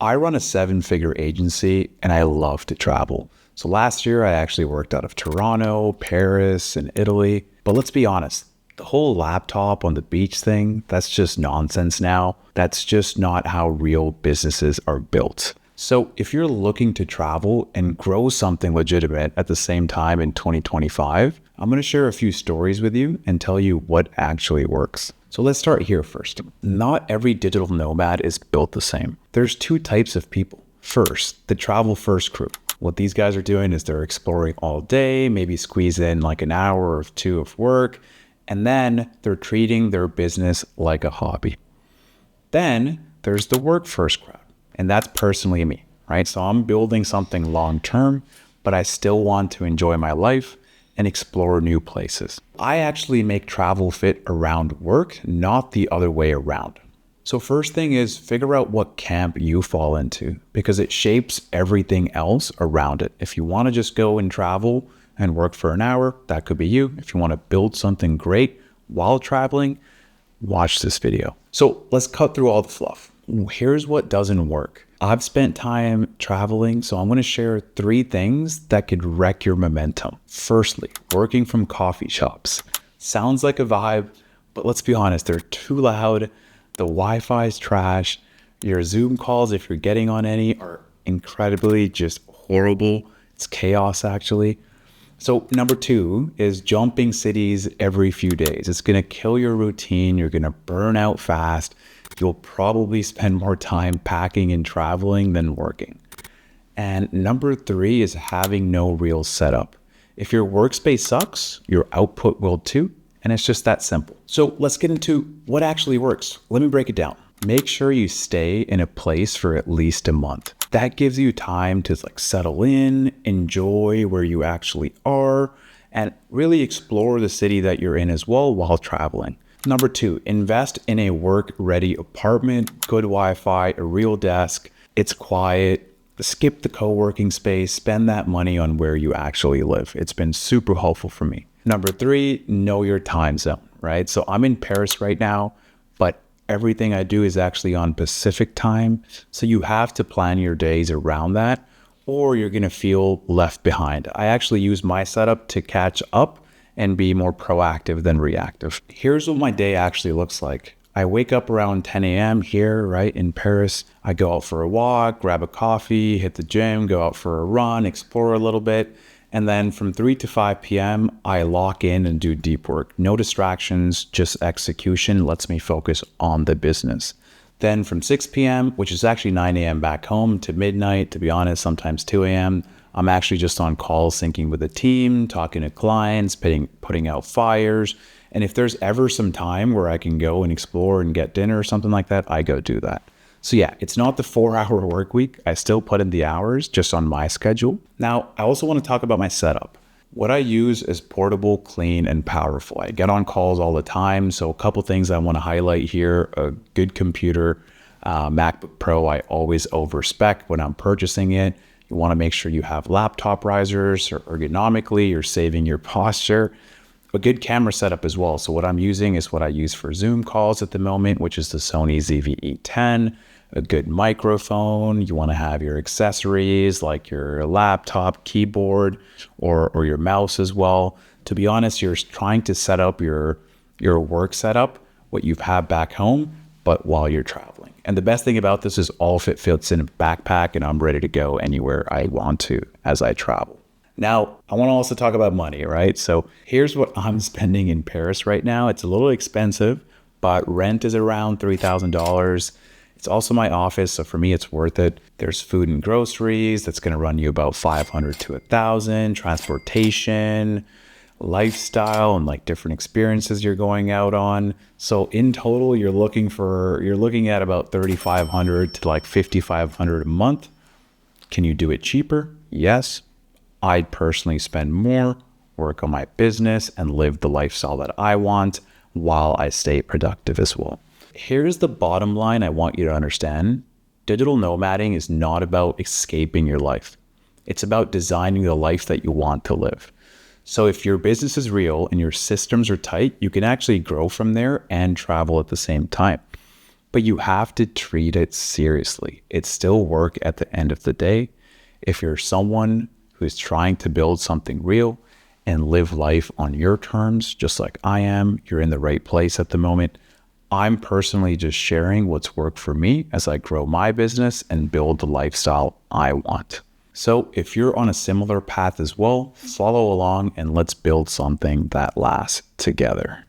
I run a 7-figure agency and I love to travel. So last year I actually worked out of Toronto, Paris, and Italy. But let's be honest, the whole laptop on the beach thing, that's just nonsense now. That's just not how real businesses are built. So if you're looking to travel and grow something legitimate at the same time in 2025, I'm going to share a few stories with you and tell you what actually works. So let's start here first. Not every digital nomad is built the same. There's 2 types of people. First, the travel first crew. What these guys are doing is they're exploring all day, maybe squeeze in like an hour or 2 of work, and then they're treating their business like a hobby. Then there's the work first crowd, and that's personally me, right? So I'm building something long term, but I still want to enjoy my life and explore new places. I actually make travel fit around work, not the other way around. So first thing is figure out what camp you fall into because it shapes everything else around it. If you want to just go and travel and work for an hour, that could be you. If you want to build something great while traveling, watch this video. So let's cut through all the fluff. Here's what doesn't work. I've spent time traveling, so I'm going to share 3 things that could wreck your momentum. Firstly, working from coffee shops. Sounds like a vibe, but let's be honest, they're too loud. The Wi-Fi is trash. Your Zoom calls, if you're getting on any, are incredibly just horrible. It's chaos, actually. So number 2 is jumping cities every few days. It's going to kill your routine. You're going to burn out fast. You'll probably spend more time packing and traveling than working. And number 3 is having no real setup. If your workspace sucks, your output will too. And it's just that simple. So let's get into what actually works. Let me break it down. Make sure you stay in a place for at least a month. That gives you time to settle in, enjoy where you actually are, and really explore the city that you're in as well while traveling. Number 2, invest in a work-ready apartment, good Wi-Fi, a real desk. It's quiet. Skip the co-working space. Spend that money on where you actually live. It's been super helpful for me. Number 3, know your time zone, right? So I'm in Paris right now, but everything I do is actually on Pacific time. So you have to plan your days around that, or you're going to feel left behind. I actually use my setup to catch up and be more proactive than reactive. Here's what my day actually looks like. I wake up around 10 a.m. here, right, in Paris. I go out for a walk, grab a coffee, hit the gym, go out for a run, explore a little bit. And then from 3 to 5 p.m., I lock in and do deep work. No distractions, just execution lets me focus on the business. Then from 6 p.m., which is actually 9 a.m. back home, to midnight, to be honest, sometimes 2 a.m., I'm actually just on calls, syncing with the team, talking to clients, putting out fires. And if there's ever some time where I can go and explore and get dinner or something like that, I go do that. So yeah, it's not the 4-hour work week. I still put in the hours just on my schedule. Now, I also want to talk about my setup. What I use is portable, clean, and powerful. I get on calls all the time. So a couple things I want to highlight here: a good computer, MacBook Pro. I always overspec when I'm purchasing it. You want to make sure you have laptop risers, or ergonomically, you're saving your posture. A good camera setup as well. So what I'm using is what I use for Zoom calls at the moment, which is the Sony ZV-E10. A good microphone. You want to have your accessories like your laptop, keyboard, or your mouse as well. To be honest, you're trying to set up your work setup, what you've had back home, but while you're traveling. And the best thing about this is all of it fits in a backpack, and I'm ready to go anywhere I want to as I travel. Now, I want to also talk about money, right? So here's what I'm spending in Paris right now. It's a little expensive, but rent is around $3,000. It's also my office, so for me, it's worth it. There's food and groceries that's going to run you about $500 to $1,000, transportation, lifestyle, and different experiences you're going out on. So in total, you're looking at about $3,500 to $5,500 a month. Can you do it cheaper? Yes. I'd personally spend more, work on my business, and live the lifestyle that I want while I stay productive as well. Here's the bottom line I want you to understand. Digital nomading is not about escaping your life. It's about designing the life that you want to live. So if your business is real and your systems are tight, you can actually grow from there and travel at the same time. but you have to treat it seriously. It's still work at the end of the day. If you're someone who's trying to build something real and live life on your terms, just like I am, you're in the right place at the moment. I'm personally just sharing what's worked for me as I grow my business and build the lifestyle I want. So if you're on a similar path as well, follow along and let's build something that lasts together.